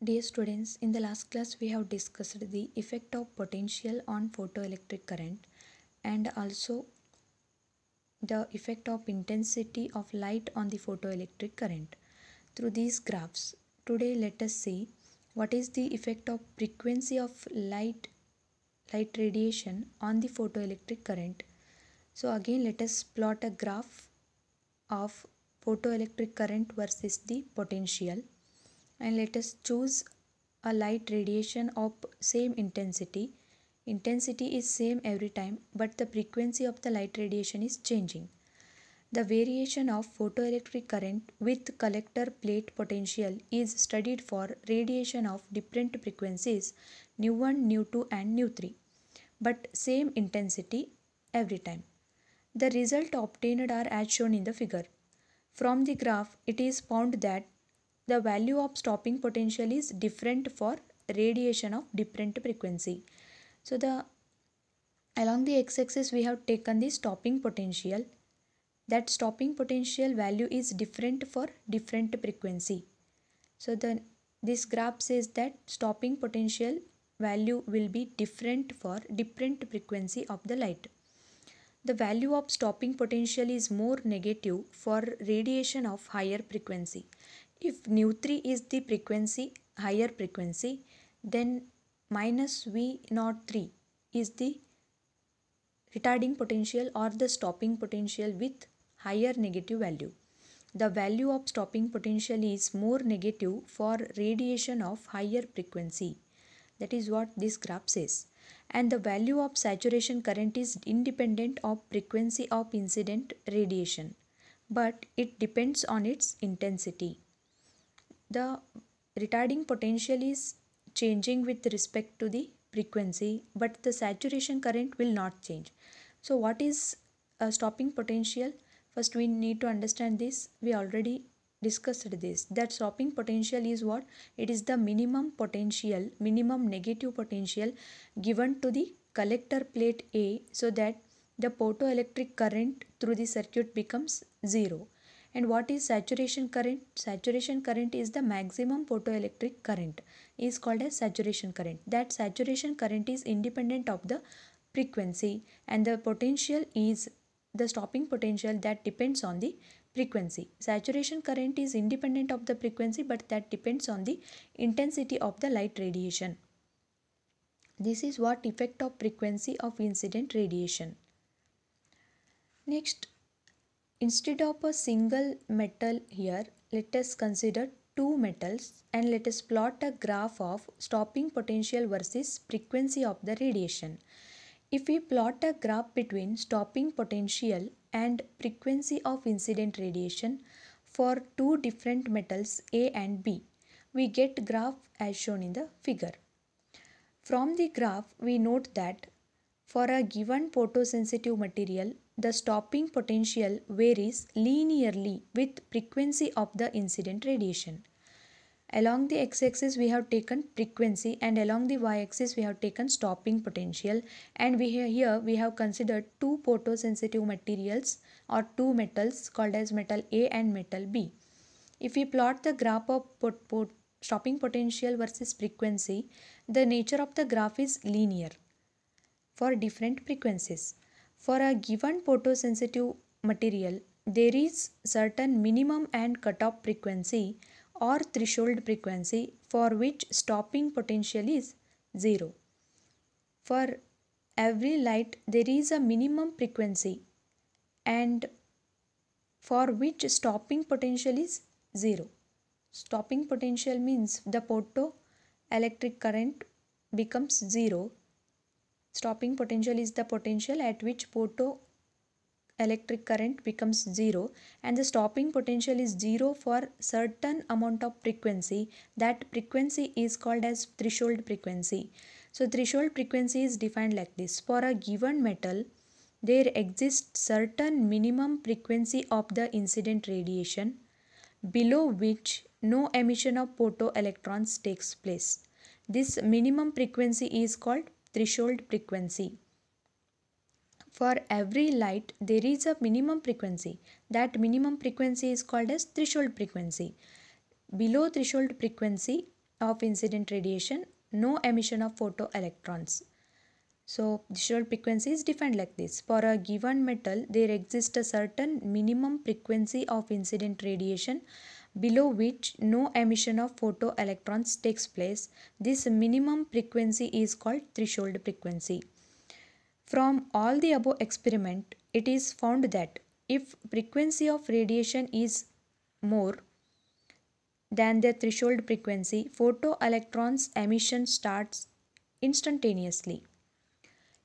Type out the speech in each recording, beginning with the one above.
Dear students, in the last class we have discussed the effect of potential on photoelectric current and also the effect of intensity of light on the photoelectric current. Through these graphs, today let us see what is the effect of frequency of light radiation on the photoelectric current. So again let us plot a graph of photoelectric current versus the potential, and let us choose a light radiation of same intensity is same every time, but the frequency of the light radiation is changing. The variation of photoelectric current with collector plate potential is studied for radiation of different frequencies nu1, nu2 and nu3, but same intensity every time. The results obtained are as shown in the figure. From the graph, it is found that the value of stopping potential is different for radiation of different frequency. So along the x-axis we have taken the stopping potential. That stopping potential value is different for different frequency. So this graph says that stopping potential value will be different for different frequency of the light. The value of stopping potential is more negative for radiation of higher frequency. If nu3 is the frequency, higher frequency, then minus V03 is the retarding potential or the stopping potential with higher negative value. The value of stopping potential is more negative for radiation of higher frequency. That is what this graph says. And the value of saturation current is independent of frequency of incident radiation, but it depends on its intensity. The retarding potential is changing with respect to the frequency, but the saturation current will not change. So what is a stopping potential? First we need to understand this. We already discussed this, that stopping potential is what? It is the minimum negative potential given to the collector plate A so that the photoelectric current through the circuit becomes zero. And what is saturation current? Saturation current is the maximum photoelectric current, is called as saturation current. That saturation current is independent of the frequency, and the potential is the stopping potential that depends on the frequency. Saturation current is independent of the frequency, but that depends on the intensity of the light radiation. This is what effect of frequency of incident radiation. Next, instead of a single metal here, let us consider two metals and let us plot a graph of stopping potential versus frequency of the radiation. If we plot a graph between stopping potential and frequency of incident radiation for two different metals A and B, we get graph as shown in the figure. From the graph, we note that for a given photosensitive material, the stopping potential varies linearly with frequency of the incident radiation. Along the x-axis we have taken frequency, and along the y-axis we have taken stopping potential, and here we have considered two photosensitive materials or two metals called as metal A and metal B. If we plot the graph of stopping potential versus frequency, the nature of the graph is linear for different frequencies. For a given photosensitive material, there is certain minimum and cutoff frequency or threshold frequency for which stopping potential is 0. For every light, there is a minimum frequency and for which stopping potential is 0. Stopping potential means the photoelectric current becomes 0. Stopping potential is the potential at which photoelectric current becomes 0, and the stopping potential is 0 for certain amount of frequency. That frequency is called as threshold frequency. So threshold frequency is defined like this. For a given metal, there exists certain minimum frequency of the incident radiation below which no emission of photoelectrons takes place. This minimum frequency is called threshold frequency. For every light, there is a minimum frequency. That minimum frequency is called as threshold frequency. Below threshold frequency, of incident radiation, no emission of photoelectrons. So threshold frequency is defined like this. For a given metal, there exists a certain minimum frequency of incident radiation below which no emission of photoelectrons takes place. This minimum frequency is called threshold frequency. From all the above experiment, it is found that if frequency of radiation is more than the threshold frequency, photoelectrons emission starts instantaneously,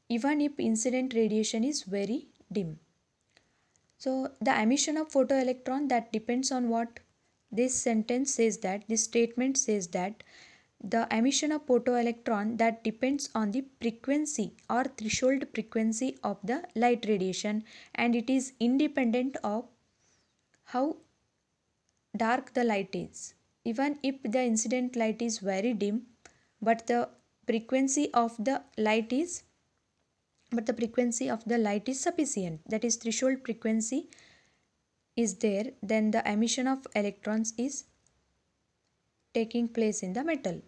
even if incident radiation is very dim. So the emission of photoelectron, that depends on what this sentence says, that this statement says that the emission of photoelectron, that depends on the frequency or threshold frequency of the light radiation, and it is independent of how dark the light is. Even if the incident light is very dim, but the frequency of the light is sufficient, that is threshold frequency is there, then the emission of electrons is taking place in the metal.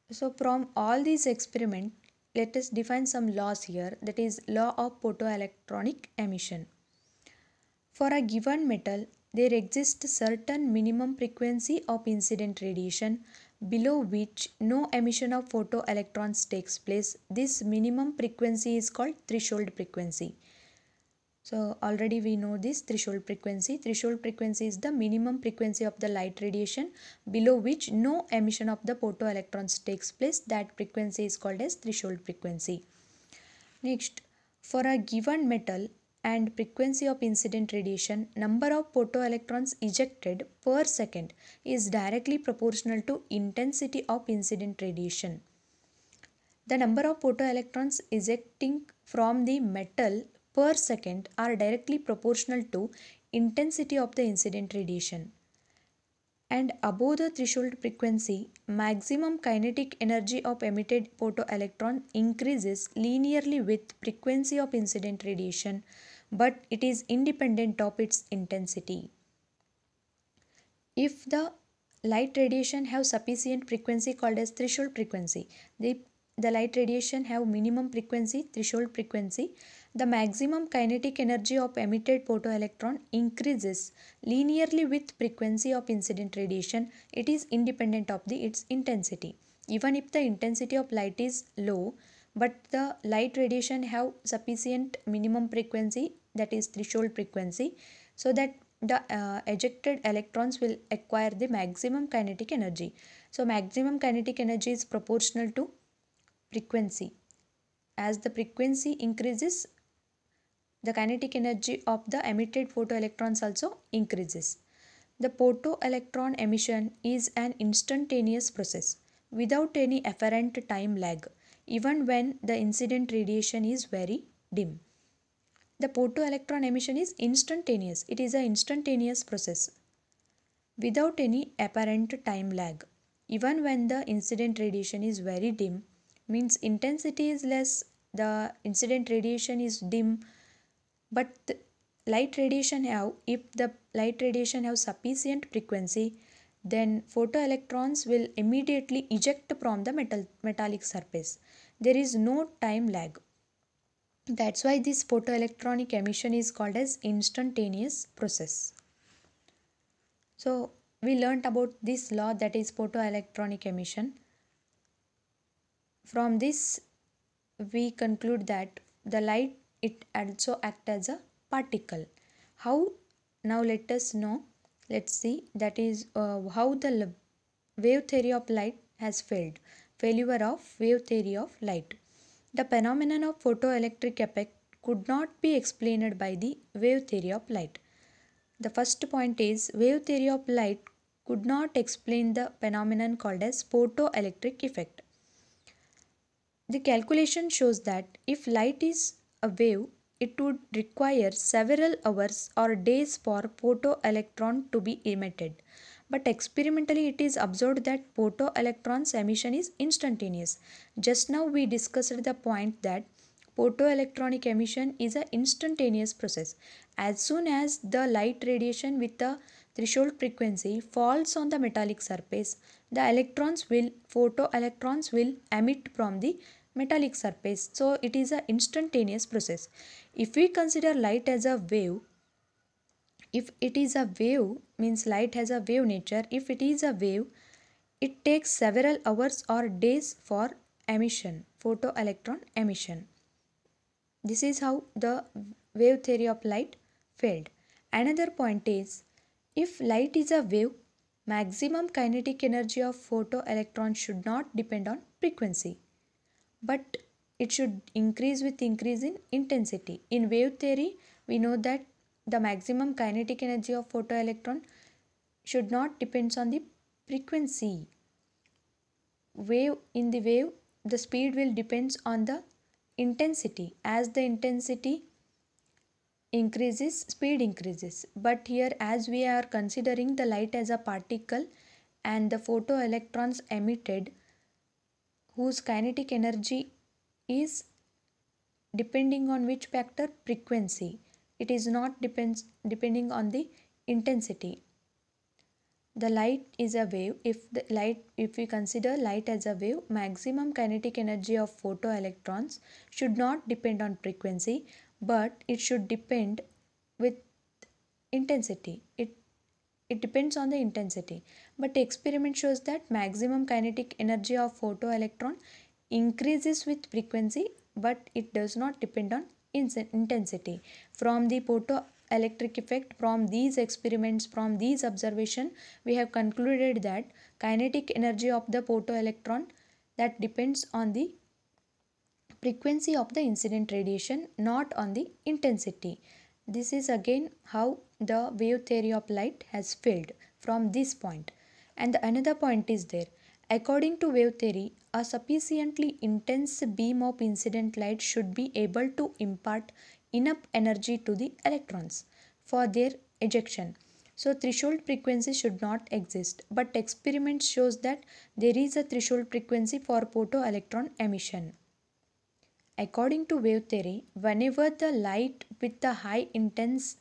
So from all these experiments, let us define some laws here, that is law of photoelectronic emission. For a given metal, there exists certain minimum frequency of incident radiation below which no emission of photoelectrons takes place. This minimum frequency is called threshold frequency. So already we know this threshold frequency. Threshold frequency is the minimum frequency of the light radiation below which no emission of the photoelectrons takes place. That frequency is called as threshold frequency. Next, for a given metal and frequency of incident radiation, number of photoelectrons ejected per second is directly proportional to intensity of incident radiation. The number of photoelectrons ejecting from the metal per second are directly proportional to intensity of the incident radiation. And above the threshold frequency, maximum kinetic energy of emitted photoelectron increases linearly with frequency of incident radiation, but it is independent of its intensity. If the light radiation have sufficient frequency called as threshold frequency, the light radiation have minimum frequency, threshold frequency, the maximum kinetic energy of emitted photoelectron increases linearly with frequency of incident radiation. It is independent of its intensity. Even if the intensity of light is low, but the light radiation have sufficient minimum frequency, that is threshold frequency, so that the ejected electrons will acquire the maximum kinetic energy. So maximum kinetic energy is proportional to frequency. As the frequency increases, the kinetic energy of the emitted photoelectrons also increases. The photoelectron emission is an instantaneous process without any apparent time lag, even when the incident radiation is very dim. The photoelectron emission is instantaneous. It is an instantaneous process without any apparent time lag, even when the incident radiation is very dim, means intensity is less, the incident radiation is dim, but the light radiation have, if the light radiation have sufficient frequency, then photoelectrons will immediately eject from the metallic surface. There is no time lag. That's why this photoelectronic emission is called as instantaneous process. So we learnt about this law, that is photoelectronic emission. From this we conclude that the light, it also acts as a particle. How? Now let's see, that is how the wave theory of light has failed. Failure of wave theory of light. The phenomenon of photoelectric effect could not be explained by the wave theory of light. The first point is, wave theory of light could not explain the phenomenon called as photoelectric effect. The calculation shows that if light is a wave, it would require several hours or days for photoelectron to be emitted. But experimentally it is observed that photoelectrons emission is instantaneous. Just now we discussed the point that photoelectronic emission is an instantaneous process. As soon as the light radiation with the threshold frequency falls on the metallic surface, the photoelectrons will emit from the metallic surface. So it is an instantaneous process. If we consider light as a wave, if it is a wave, means light has a wave nature. If it is a wave, it takes several hours or days for emission, photoelectron emission. This is how the wave theory of light failed. Another point is, if light is a wave, maximum kinetic energy of photoelectron should not depend on frequency, but it should increase with increase in intensity. In wave theory, we know that the maximum kinetic energy of photoelectron should not depends on the frequency. In the wave, the speed will depends on the intensity. As the intensity increases, speed increases. But here, as we are considering the light as a particle and the photoelectrons emitted whose kinetic energy is depending on which factor? Frequency. It is not depending on the intensity. The light is a wave. If we consider light as a wave, maximum kinetic energy of photoelectrons should not depend on frequency, but it should depend with intensity. It depends on the intensity. But experiment shows that maximum kinetic energy of photoelectron increases with frequency, but it does not depend on intensity. From the photoelectric effect, from these experiments, from these observation, we have concluded that kinetic energy of the photoelectron that depends on the frequency of the incident radiation, not on the intensity. This is again how the wave theory of light has failed from this point. And another point is there. According to wave theory, a sufficiently intense beam of incident light should be able to impart enough energy to the electrons for their ejection. So threshold frequency should not exist, but experiment shows that there is a threshold frequency for photoelectron emission. According to wave theory, whenever the light with the high intensity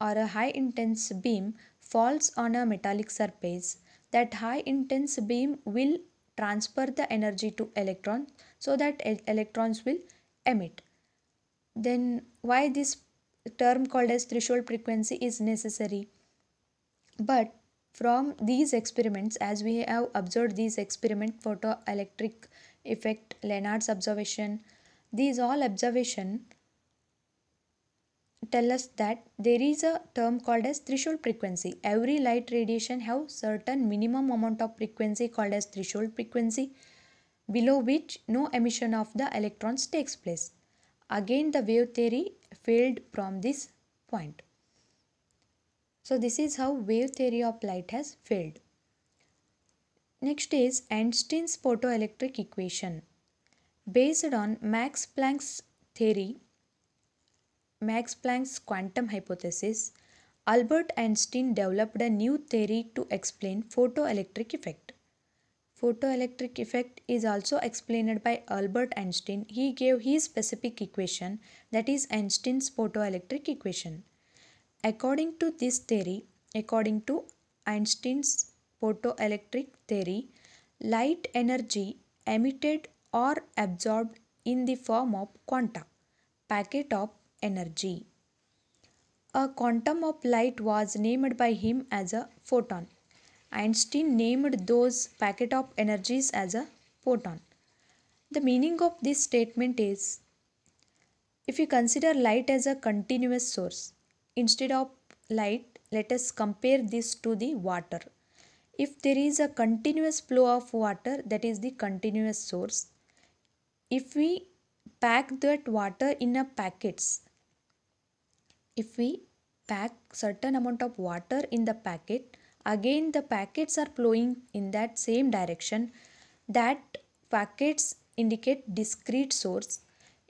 or a high intense beam falls on a metallic surface, that high intense beam will transfer the energy to electrons so that electrons will emit. Then why this term called as threshold frequency is necessary? But from these experiments, as we have observed these experiment, photoelectric effect, Lenard's observation, these all observation tell us that there is a term called as threshold frequency. Every light radiation have certain minimum amount of frequency called as threshold frequency, below which no emission of the electrons takes place. Again, the wave theory failed from this point. So this is how wave theory of light has failed. Next is Einstein's photoelectric equation. Based on Max Planck's theory, Max Planck's quantum hypothesis, Albert Einstein developed a new theory to explain photoelectric effect. Photoelectric effect is also explained by Albert Einstein. He gave his specific equation, that is Einstein's photoelectric equation. According to this theory, according to Einstein's photoelectric theory, light energy emitted or absorbed in the form of quanta, packet of energy. A quantum of light was named by him as a photon. Einstein named those packet of energies as a photon. The meaning of this statement is, if you consider light as a continuous source, instead of light, let us compare this to the water. If there is a continuous flow of water, that is the continuous source. If we pack that water in a packets, if we pack certain amount of water in the packet, again the packets are flowing in that same direction. That packets indicate discrete source.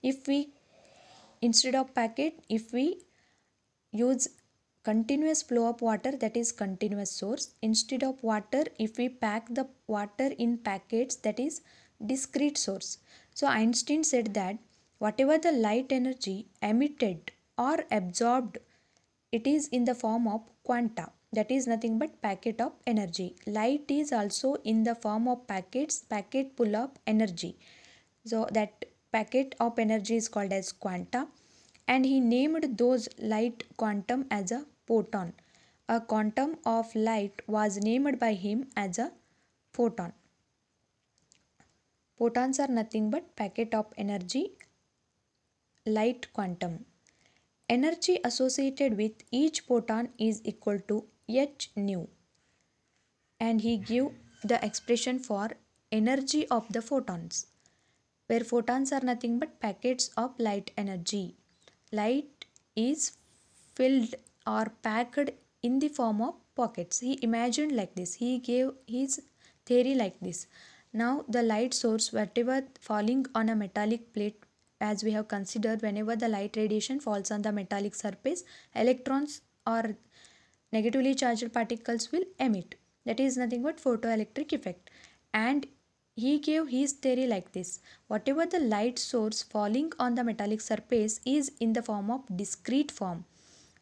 If we, instead of packet, if we use continuous flow of water, that is continuous source. Instead of water, if we pack the water in packets, that is discrete source. So Einstein said that whatever the light energy emitted or absorbed, it is in the form of quanta, that is nothing but packet of energy. Light is also in the form of packets, packet full of energy. So that packet of energy is called as quanta, and he named those light quantum as a photon. A quantum of light was named by him as a photon. Photons are nothing but packet of energy, light quantum. Energy associated with each photon is equal to h nu, and he gave the expression for energy of the photons, where photons are nothing but packets of light energy. Light is filled or packed in the form of pockets. He imagined like this. He gave his theory like this. Now the light source, whatever falling on a metallic plate, as we have considered, whenever the light radiation falls on the metallic surface, electrons or negatively charged particles will emit. That is nothing but photoelectric effect. And he gave his theory like this: whatever the light source falling on the metallic surface is in the form of discrete form.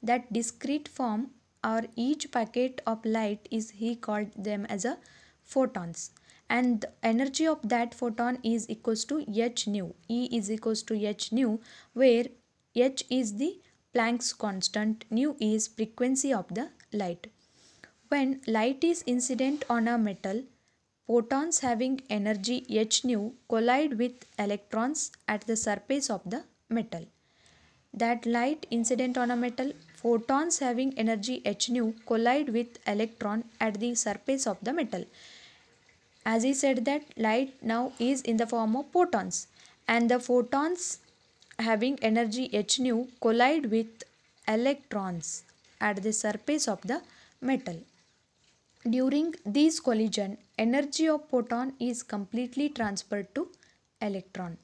That discrete form or each packet of light is, he called them as a photons, and the energy of that photon is equals to h nu. E is equals to h nu, where h is the Planck's constant, nu is frequency of the light. When light is incident on a metal, photons having energy h nu collide with electrons at the surface of the metal. That light incident on a metal, photons having energy h nu collide with electron at the surface of the metal. As he said that light now is in the form of photons, and the photons having energy h nu collide with electrons at the surface of the metal. During this collision, energy of photon is completely transferred to electron.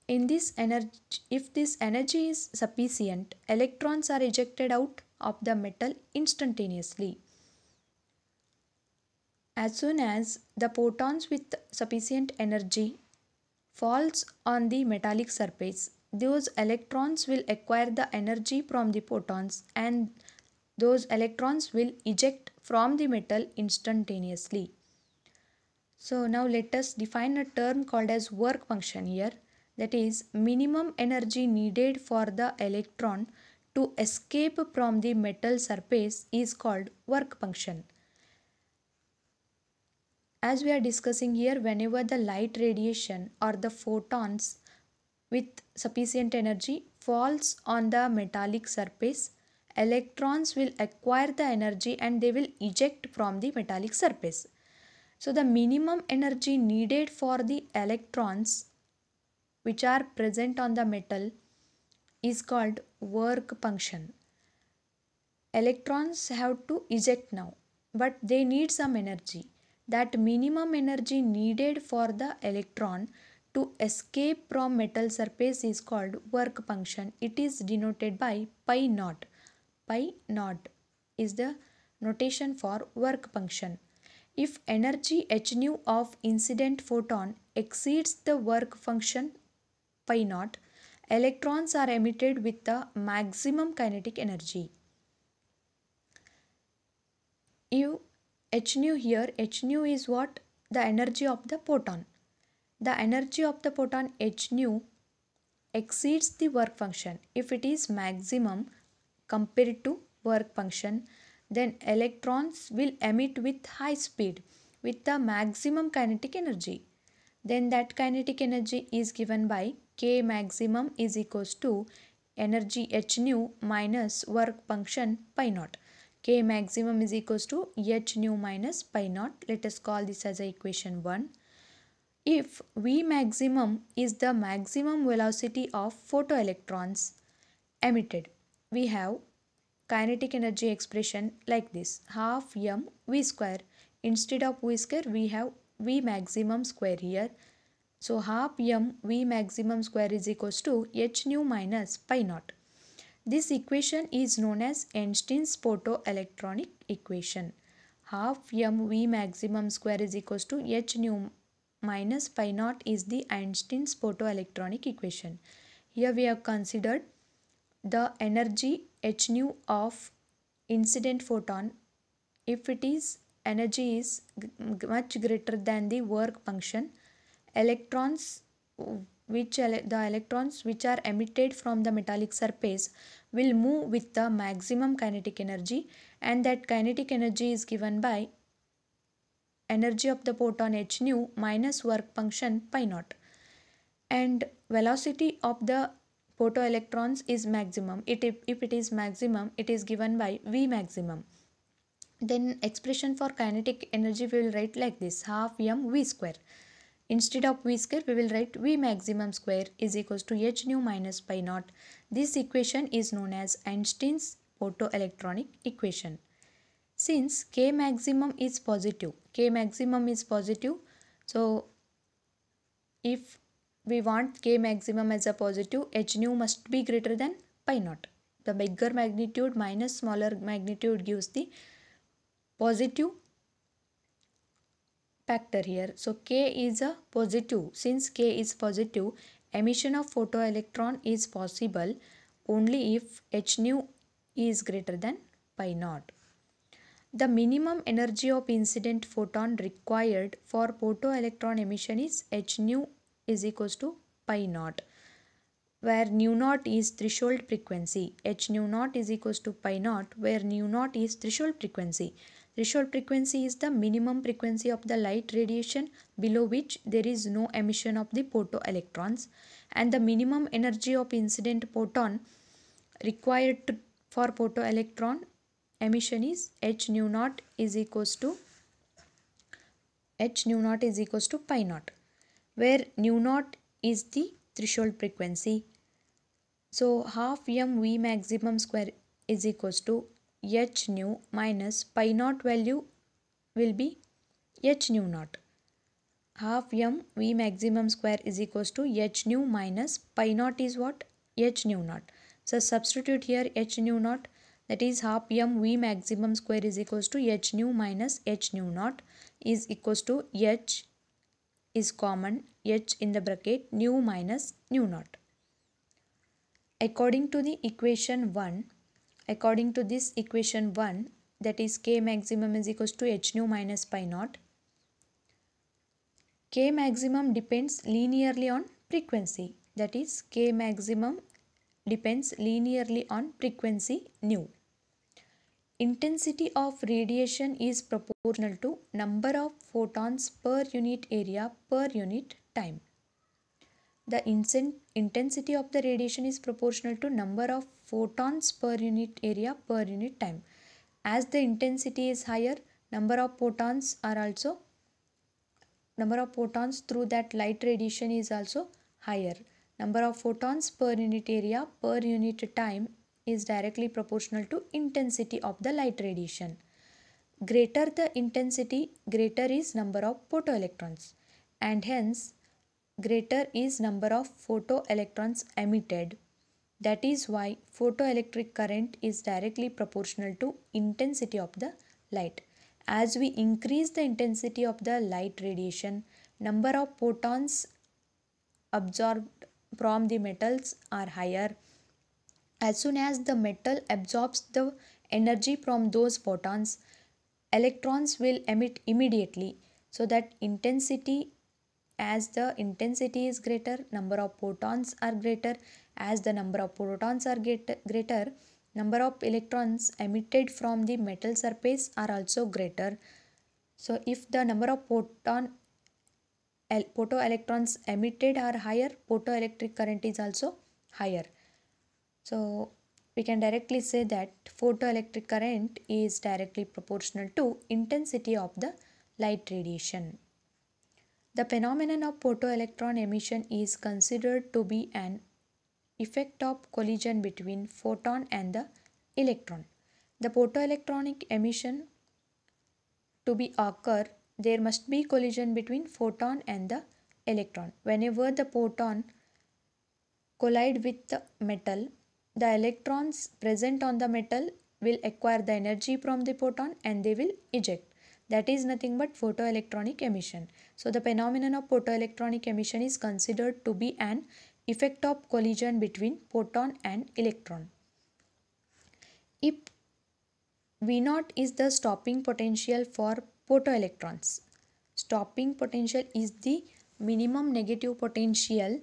In this energy, if this energy is sufficient, electrons are ejected out of the metal instantaneously. As soon as the photons with sufficient energy falls on the metallic surface, those electrons will acquire the energy from the photons, and those electrons will eject from the metal instantaneously. So now let us define a term called as work function here, that is minimum energy needed for the electron to escape from the metal surface is called work function. As we are discussing here, whenever the light radiation or the photons with sufficient energy falls on the metallic surface, electrons will acquire the energy and they will eject from the metallic surface. So the minimum energy needed for the electrons which are present on the metal is called work function. Electrons have to eject now, but they need some energy. That minimum energy needed for the electron to escape from metal surface is called work function. It is denoted by pi naught. Pi naught is the notation for work function. If energy h nu of incident photon exceeds the work function pi naught, electrons are emitted with the maximum kinetic energy. You h nu here, h nu is what? The energy of the photon. The energy of the photon h nu exceeds the work function. If it is maximum compared to work function, then electrons will emit with high speed with the maximum kinetic energy. Then that kinetic energy is given by K maximum is equals to energy h nu minus work function pi naught. K maximum is equals to h nu minus pi naught. Let us call this as equation 1. If V maximum is the maximum velocity of photoelectrons emitted, we have kinetic energy expression like this: half m v square. Instead of v square, we have V maximum square here. So half m V maximum square is equals to h nu minus pi naught. This equation is known as Einstein's photoelectronic equation. Half m V maximum square is equals to h nu minus pi naught is the Einstein's photoelectronic equation. Here we have considered the energy h nu of incident photon if it is energy is much greater than the work function. Electrons the electrons which are emitted from the metallic surface will move with the maximum kinetic energy, and that kinetic energy is given by energy of the photon h nu minus work function pi naught. And velocity of the photoelectrons is maximum. If it is maximum, it is given by V maximum. Then expression for kinetic energy we will write like this: half m v square. Instead of v square, we will write V maximum square is equals to h nu minus pi naught. This equation is known as Einstein's photoelectronic equation. Since K maximum is positive, so if we want K maximum as a positive, h nu must be greater than pi naught. The bigger magnitude minus smaller magnitude gives the positive factor here. So K is a positive. Since K is positive, emission of photoelectron is possible only if h nu is greater than pi naught. The minimum energy of incident photon required for photoelectron emission is h nu is equals to pi naught, where nu naught is threshold frequency. H nu naught is equals to pi naught, where nu naught is threshold frequency. Threshold frequency is the minimum frequency of the light radiation below which there is no emission of the photoelectrons, and the minimum energy of incident photon required for photoelectron emission is h nu naught is equals to pi naught, where nu naught is the threshold frequency. So half m v maximum square is equals to h nu minus pi naught value will be h nu naught. Half m v maximum square is equals to h nu minus pi naught is what? H nu naught. So substitute here h nu naught, that is half m v maximum square is equals to h nu minus h nu naught is equals to h is common, h in the bracket, nu minus nu naught. According to this equation 1, that is K maximum is equals to h nu minus pi naught. K maximum depends linearly on frequency, that is K maximum depends linearly on frequency nu. Intensity of radiation is proportional to number of photons per unit area per unit time. The intensity of the radiation is proportional to number of photons per unit area per unit time. As the intensity is higher, number of photons through that light radiation is also higher. Number of photons per unit area per unit time is directly proportional to intensity of the light radiation. Greater the intensity, greater is number of photoelectrons, and hence greater is number of photoelectrons emitted. That is why photoelectric current is directly proportional to intensity of the light. As we increase the intensity of the light radiation, number of photons absorbed from the metals are higher. As soon as the metal absorbs the energy from those photons, electrons will emit immediately. So that as the intensity is greater, number of photons are greater. As the number of photons are greater, number of electrons emitted from the metal surface are also greater. So if the number of photoelectrons emitted are higher, photoelectric current is also higher. So we can directly say that photoelectric current is directly proportional to intensity of the light radiation. The phenomenon of photoelectron emission is considered to be an effect of collision between photon and the electron. The photoelectronic emission to be occur, there must be collision between photon and the electron. Whenever the photon collide with the metal, the electrons present on the metal will acquire the energy from the photon and they will eject. That is nothing but photoelectronic emission. So the phenomenon of photoelectronic emission is considered to be an effect of collision between photon and electron. if V naught is the stopping potential for photoelectrons. Stopping potential is the minimum negative potential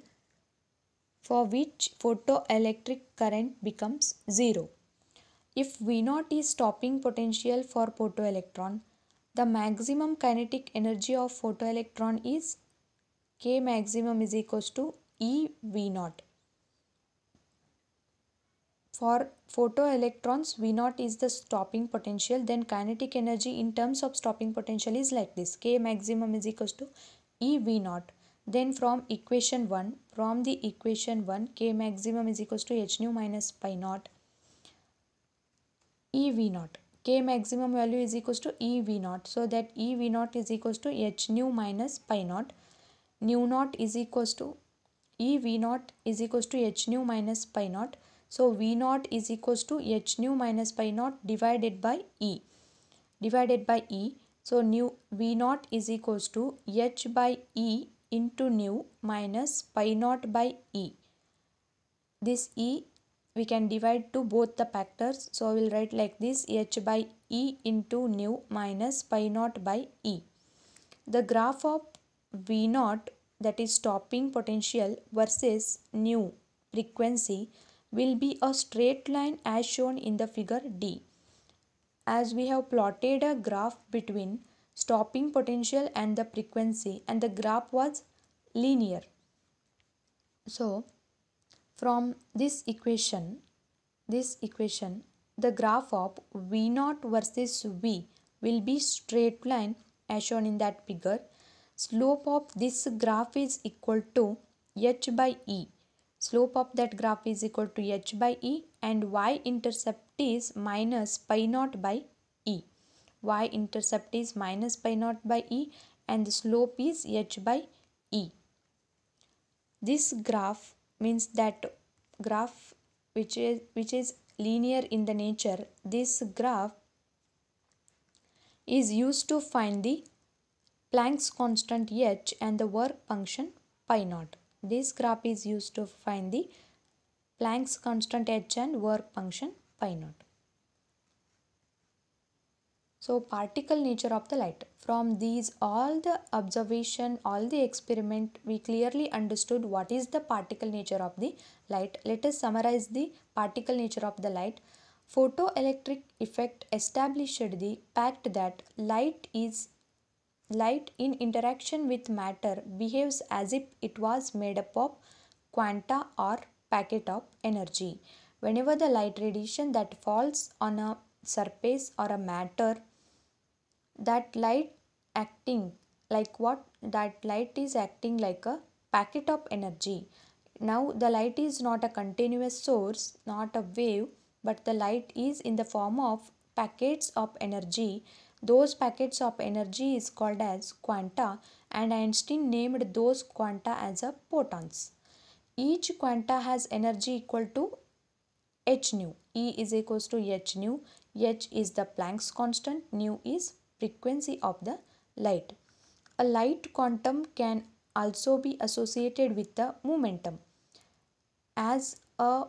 for which photoelectric current becomes zero. If V naught is stopping potential for photoelectron, the maximum kinetic energy of photoelectron is K maximum is equals to E V naught. For photoelectrons, V naught is the stopping potential, then kinetic energy in terms of stopping potential is like this: K maximum is equals to E V naught. Then from the equation 1, K maximum is equals to h nu minus pi naught E V naught. K maximum value is equals to E V naught. So that E V naught is equals to h nu minus pi naught. Nu naught is equals to E V naught is equals to h nu minus pi naught. So V naught is equals to h nu minus pi naught divided by E. So V naught is equals to h by E into nu minus pi naught by E. This E we can divide to both the factors. So I will write like this: h by E into nu minus pi naught by E. The graph of V naught, that is stopping potential, versus nu frequency will be a straight line as shown in the figure D. As we have plotted a graph between stopping potential and the frequency, and the graph was linear. So from this equation, the graph of V naught versus V will be straight line as shown in that figure. Slope of this graph is equal to h by E. Slope of that graph is equal to h by E, and y-intercept is minus pi naught by E. Y-intercept is minus pi naught by E, and the slope is h by E. This graph means that graph which is linear in the nature. This graph is used to find the Planck's constant h and the work function pi naught. This graph is used to find the Planck's constant h and work function pi naught. So particle nature of the light. From these all the observation, all the experiment, we clearly understood what is the particle nature of the light. Let us summarize the particle nature of the light. Photoelectric effect established the fact that light in interaction with matter behaves as if it was made up of quanta or packet of energy. Whenever the light radiation that falls on a surface or a matter, that light acting like what? That light is acting like a packet of energy. Now the light is not a continuous source, not a wave, but the light is in the form of packets of energy. Those packets of energy is called as quanta, and Einstein named those quanta as a photons. Each quanta has energy equal to h nu. E is equals to h nu. H is the Planck's constant, nu is frequency of the light. A light quantum can also be associated with the momentum. As a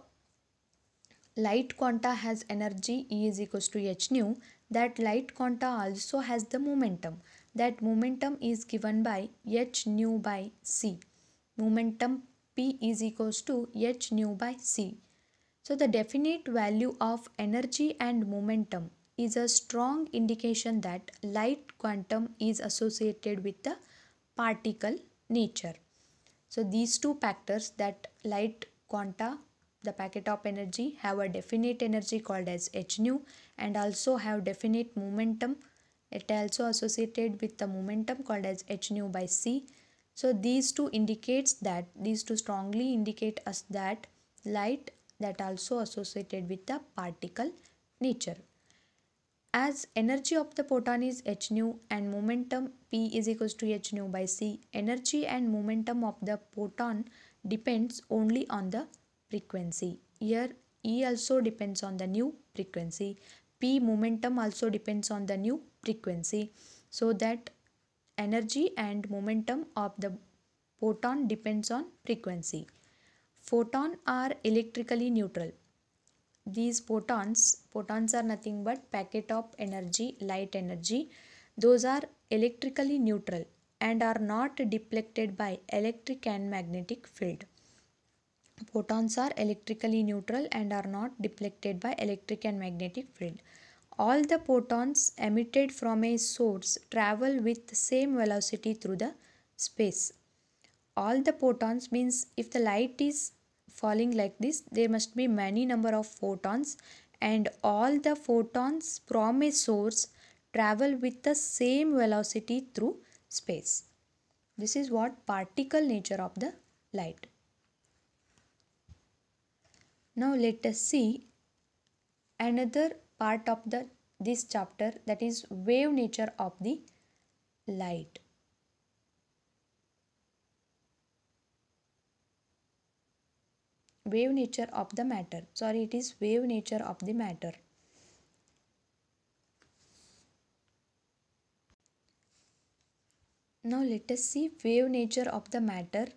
light quanta has energy E is equals to h nu, that light quanta also has the momentum. That momentum is given by h nu by c. Momentum P is equals to h nu by c. So the definite value of energy and momentum is a strong indication that light quantum is associated with the particle nature. So these two factors, that light quanta, the packet of energy, have a definite energy called as h nu, and also have definite momentum. It also associated with the momentum called as h nu by c. So these two strongly indicate us that light that also associated with the particle nature. As energy of the photon is h nu and momentum P is equals to h nu by c, energy and momentum of the photon depends only on the frequency. Here E also depends on the new frequency. P momentum also depends on the new frequency. So that energy and momentum of the photon depends on frequency. Photons are electrically neutral. these photons are nothing but packet of energy, light energy. Those are electrically neutral and are not deflected by electric and magnetic field. Photons are electrically neutral and are not deflected by electric and magnetic field. All the photons emitted from a source travel with the same velocity through the space. All the photons means if the light is falling like this, there must be many number of photons, and all the photons from a source travel with the same velocity through space. This is what particle nature of the light. Now let us see another part of this chapter, that is wave nature of the light. Wave nature of the matter. Sorry, it is wave nature of the matter. Now let us see wave nature of the matter.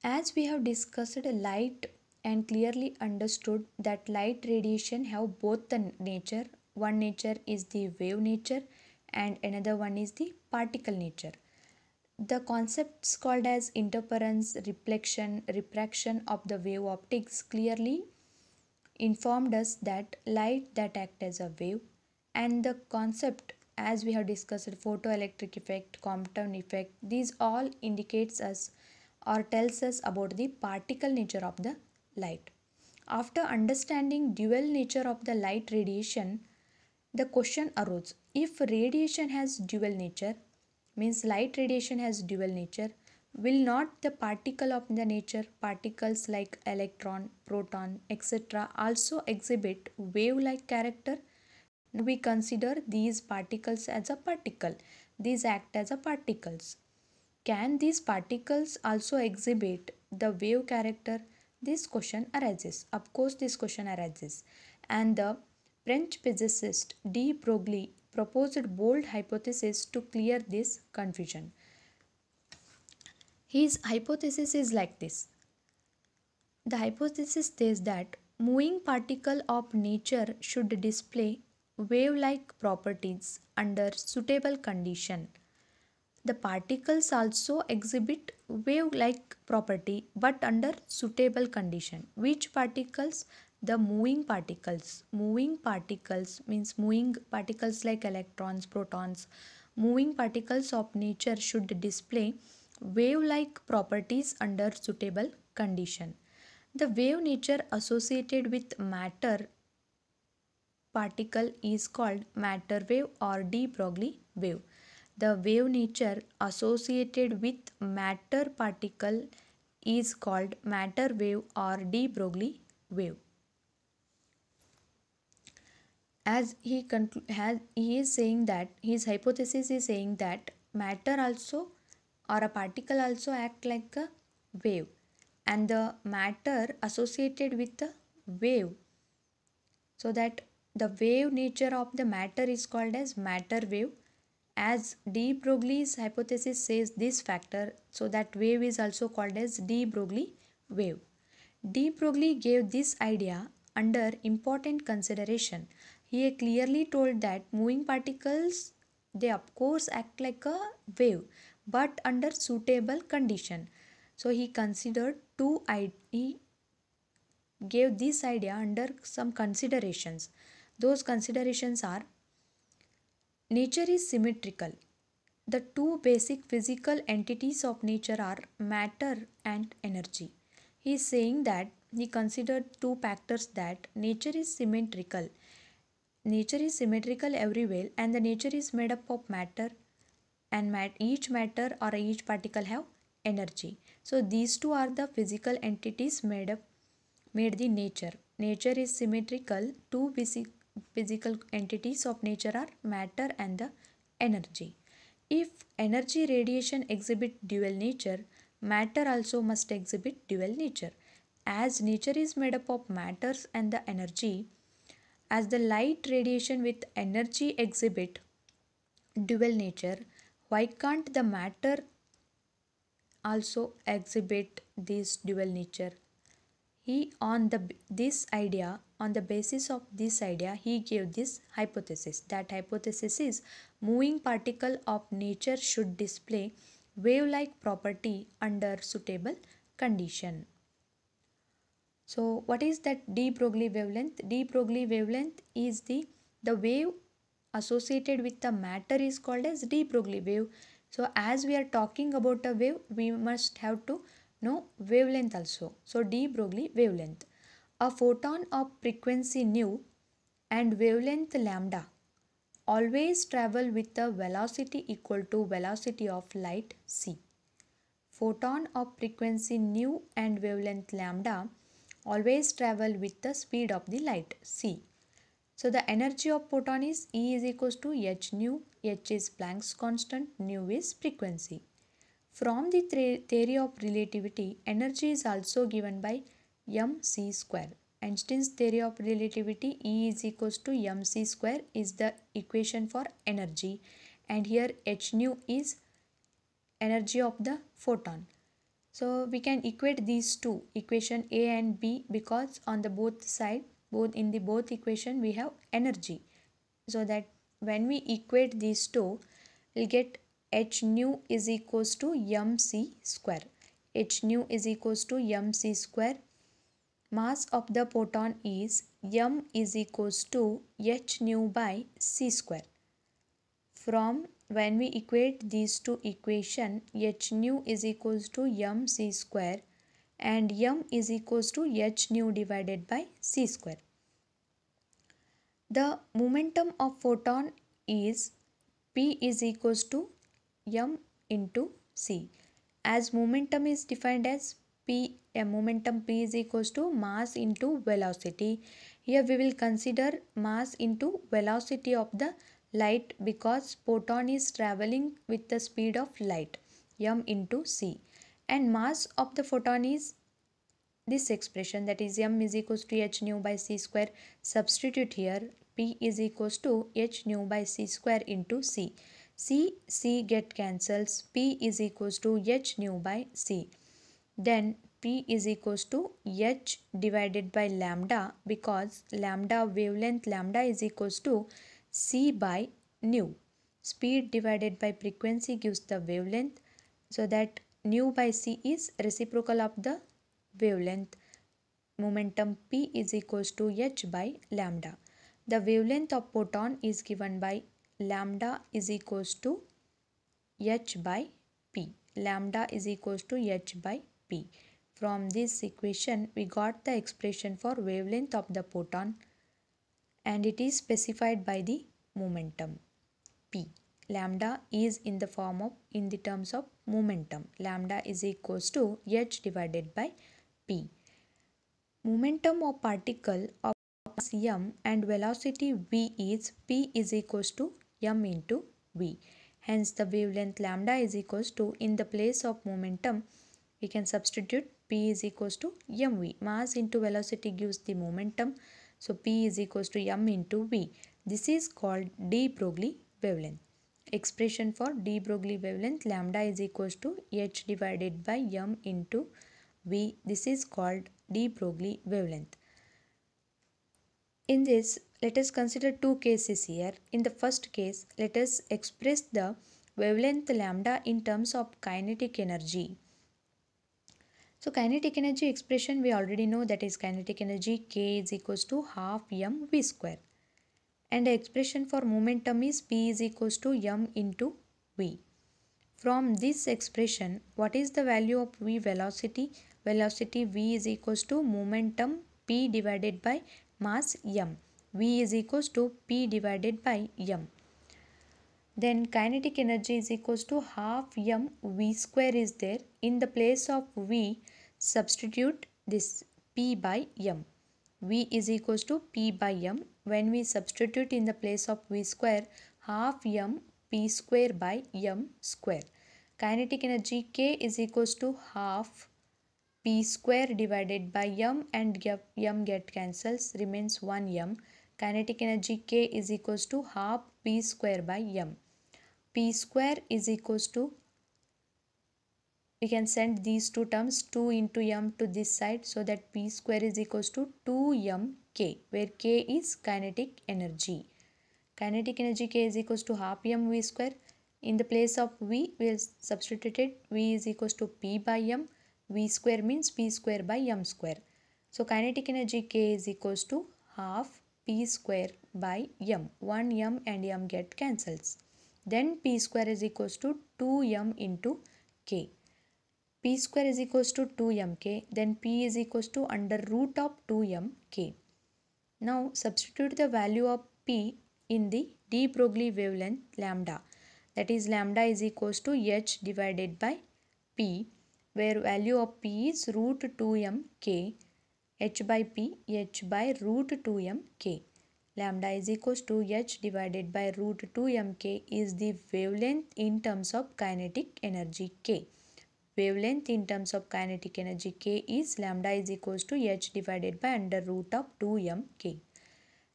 As we have discussed light and clearly understood that light radiation have both the nature. One nature is the wave nature and another one is the particle nature. The concepts called as interference, reflection, refraction of the wave optics clearly informed us that light that act as a wave, and the concept as we have discussed photoelectric effect, Compton effect, these all indicates us or tells us about the particle nature of the light. After understanding dual nature of the light radiation, the question arose, if radiation has dual nature, means light radiation has dual nature, will not the particle of the nature, particles like electron, proton, etc. also exhibit wave like character? We consider these particles as a particle. These act as a particles. Can these particles also exhibit the wave character? This question arises. Of course, this question arises. And the French physicist de Broglie proposed bold hypothesis to clear this confusion. His hypothesis is like this. The hypothesis says that moving particle of nature should display wave-like properties under suitable condition. The particles also exhibit wave-like property but under suitable condition. Which particles? The moving particles. Moving particles means moving particles like electrons, protons. Moving particles of nature should display wave-like properties under suitable condition. The wave nature associated with matter particle is called matter wave or de Broglie wave. The wave nature associated with matter particle is called matter wave or de Broglie wave. As he is saying that his hypothesis is saying that matter also or a particle also act like a wave, and the matter associated with the wave, so that the wave nature of the matter is called as matter wave. As de Broglie's hypothesis says this factor, so that wave is also called as de Broglie wave. De Broglie gave this idea under important consideration. He clearly told that moving particles, they of course act like a wave but under suitable condition. So he considered he gave this idea under some considerations. Those considerations are: nature is symmetrical. The two basic physical entities of nature are matter and energy. He is saying that he considered two factors, that nature is symmetrical. Nature is symmetrical everywhere, and the nature is made up of matter, and each matter or each particle have energy. So these two are the physical entities made the nature. Nature is symmetrical. Two physical entities of nature are matter and the energy. If energy radiation exhibit dual nature, matter also must exhibit dual nature. As nature is made up of matters and the energy, as the light radiation with energy exhibit dual nature, why can't the matter also exhibit this dual nature? he on the basis of this idea, he gave this hypothesis. That hypothesis is moving particle of nature should display wave-like property under suitable condition. So what is that de Broglie wavelength? De Broglie wavelength is the wave associated with the matter is called as de Broglie wave. So as we are talking about a wave, we must have to know wavelength also. So de Broglie wavelength. A photon of frequency nu and wavelength lambda always travel with a velocity equal to velocity of light c. Photon of frequency nu and wavelength lambda always travel with the speed of the light c. So the energy of photon is E is equals to h nu. H is Planck's constant, nu is frequency. From the theory of relativity, energy is also given by mc square. Einstein's theory of relativity, E is equals to mc square is the equation for energy, and here h nu is energy of the photon. So we can equate these two, equation A and B, because on the both side, both equation we have energy. So that when we equate these two, we'll get h nu is equals to mc square. H nu is equals to mc square. Mass of the photon is m is equals to h nu by c square. From when we equate these two equation, h nu is equals to mc square and m is equals to h nu divided by c square. The momentum of photon is p is equals to m into c. As momentum is defined as p, momentum p is equals to mass into velocity. Here we will consider mass into velocity of the light because photon is traveling with the speed of light, m into c, and mass of the photon is this expression, that is m is equals to h nu by c square. Substitute here, p is equals to h nu by c square into c. C get cancels, p is equals to h nu by c. Then p is equals to h divided by lambda, because lambda wavelength lambda is equals to c by nu. Speed divided by frequency gives the wavelength, so that nu by c is reciprocal of the wavelength. Momentum p is equals to h by lambda. The wavelength of photon is given by lambda is equals to h by p. Lambda is equals to h by p. From this equation we got the expression for wavelength of the photon, and it is specified by the momentum p. Lambda is in the terms of momentum. Lambda is equals to h divided by p. Momentum of particle of mass m and velocity v is p is equals to m into v. Hence the wavelength lambda is equals to, in the place of momentum we can substitute p is equals to mv. Mass into velocity gives the momentum, so p is equals to m into v. This is called de Broglie wavelength. Expression for de Broglie wavelength, lambda is equals to h divided by m into v. This is called de Broglie wavelength. In this, let us consider two cases here. In the first case, let us express the wavelength lambda in terms of kinetic energy. So kinetic energy expression we already know, that is kinetic energy k is equals to half mv square. And the expression for momentum is p is equals to m into v. From this expression, what is the value of v? Velocity. Velocity v is equals to momentum p divided by mass m. V is equals to p divided by m. Then kinetic energy is equals to half m v square is there. In the place of v, substitute this p by m. V is equals to p by m. When we substitute in the place of v square, half m p square by m square. Kinetic energy k is equals to half p square divided by m, and m get cancels, remains 1 m. Kinetic energy k is equals to half p square by m. P square is equals to we can send these two terms 2 into m to this side, so that p square is equals to 2mk, where k is kinetic energy. Kinetic energy k is equals to half mv square. In the place of v, we have substituted v is equals to p by m. V square means p square by m square. So kinetic energy k is equals to half p square by m. 1 m and m get cancels. Then p square is equals to 2m into k. P square is equals to 2mk. Then p is equals to under root of 2mk. Now substitute the value of p in the de Broglie wavelength lambda. That is, lambda is equals to h divided by p, where value of p is root 2mk. H by p, h by root 2mk. Lambda is equals to h divided by root 2mk is the wavelength in terms of kinetic energy k. Wavelength in terms of kinetic energy k is lambda is equals to h divided by under root of 2mk.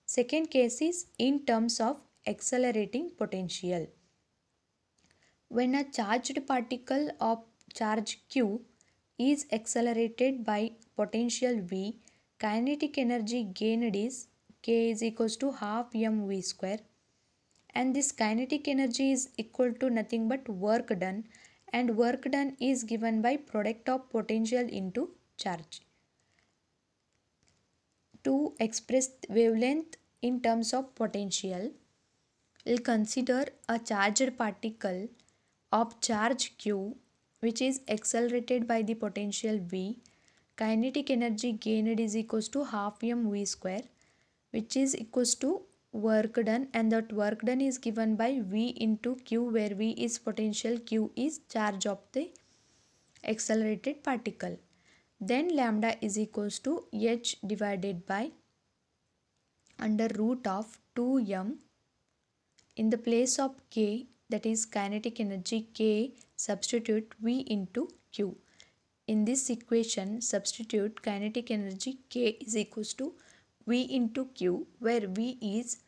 Second case is in terms of accelerating potential. When a charged particle of charge q is accelerated by potential v, kinetic energy gained is k is equals to half mv square, and this kinetic energy is equal to nothing but work done, and work done is given by product of potential into charge. To express wavelength in terms of potential, we'll consider a charged particle of charge q which is accelerated by the potential v. Kinetic energy gained is equals to half mv square, which is equals to work done, and that work done is given by v into q, where v is potential, q is charge of the accelerated particle. Then lambda is equals to h divided by under root of 2m. In the place of k, that is kinetic energy k, substitute v into q. In this equation, substitute kinetic energy k is equals to v into q, where v is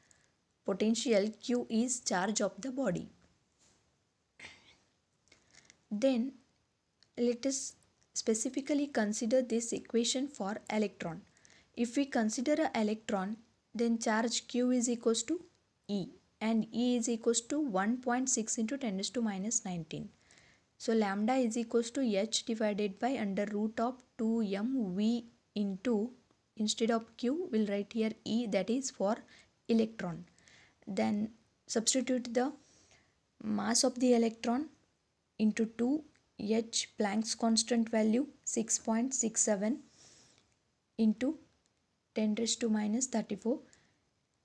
potential, q is charge of the body. Then let us specifically consider this equation for electron. If we consider an electron, then charge q is equals to E, and E is equals to 1.6 into 10 to minus 19. So lambda is equals to h divided by under root of 2mv into, instead of q, we'll write here E, that is for electron. Then substitute the mass of the electron into 2, h Planck's constant value 6.67 into 10 raised to minus 34.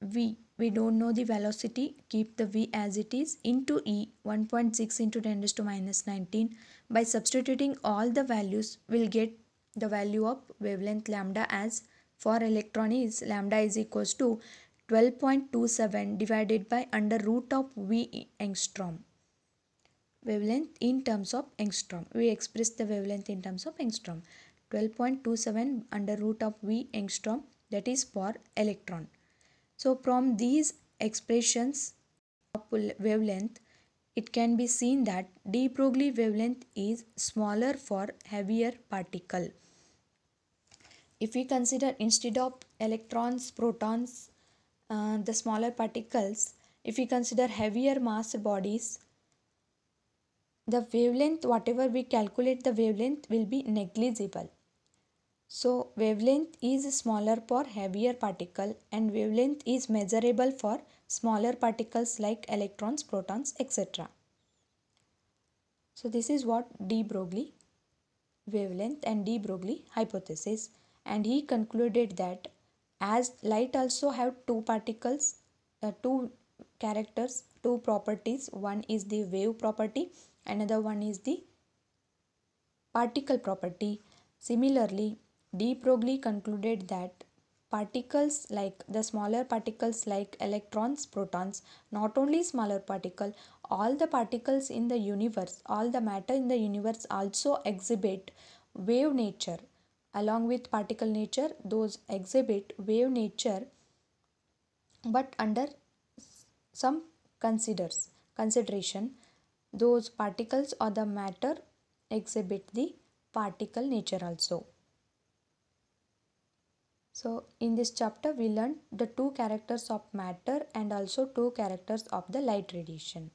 V, we don't know the velocity, keep the v as it is, into E 1.6 into 10 raised to minus 19. By substituting all the values, we'll get the value of wavelength lambda as for electron is lambda is equals to 12.27 divided by under root of v angstrom. Wavelength in terms of angstrom, we express the wavelength in terms of angstrom. 12.27 under root of v angstrom, that is for electron. So from these expressions of wavelength, it can be seen that de Broglie wavelength is smaller for heavier particle. If we consider instead of electrons, protons, the smaller particles, if we consider heavier mass bodies, the wavelength, whatever we calculate, the wavelength will be negligible. So wavelength is smaller for heavier particle, and wavelength is measurable for smaller particles like electrons, protons, etc. So this is what de Broglie wavelength and de Broglie hypothesis, and he concluded that as light also have two particles, two characters, two properties, one is the wave property, another one is the particle property. Similarly, de Broglie concluded that particles like the smaller particles like electrons, protons, not only smaller particle, all the particles in the universe, all the matter in the universe also exhibit wave nature. Along with particle nature, those exhibit wave nature, but under some consideration, those particles or the matter exhibit the particle nature also. So in this chapter we learned the two characters of matter and also two characters of the light radiation.